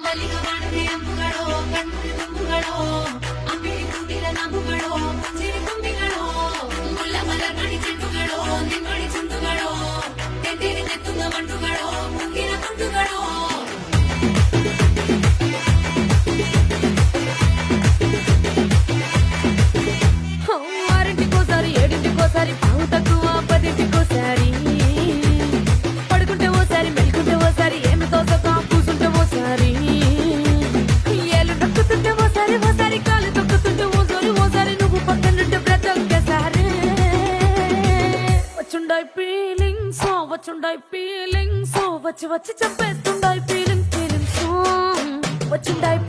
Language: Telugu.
ಮಲ್ಲಿಗ ಬಾಣದೆ ಅಂಬುಗಳೋ ಕಣ್ಣುರಿ ತುಂಬುಗಳೋ ಅಂಬಿಳಿ ಕೂಡಿಲ ನಂಬುಗಳೋ ಸಿರಿ ತುಂಬಿಗಳೋ ಮುಲ್ಲ ಮಲರ್ಮಣಿ ಚೆಂಡುಗಳೋ ನಿಮ್ಮಣಿ ಚುಂಡುಗಳೋ ತೆಂದಿರಿ ತೆತ್ತುಂಗ ಮಂಡುಗಳೋ ಮುಂಗಿನ ತುಂಡುಗಳೋ ఆరింటికోసారి ఏడింటికోసారి పావు తక్కువ పదింటికోసారి పడుకుంటే ఓసారి మెలుకుంటే ఓసారి ఏమి తోసక కూసుంటే ఓసారి ఏళ్ళు నొక్కుతుంటే ఓసారి ఓసారి కాలు తొక్కుతుంటే ఓసారి నువ్వు పక్కనుంటే బ్రతొక్కసారి వచ్చుండాయి ఫీలింగ్స్ వచ్చి వచ్చి చంపేస్తుండాయి ఫీలింగ్స్ వచ్చుండాయి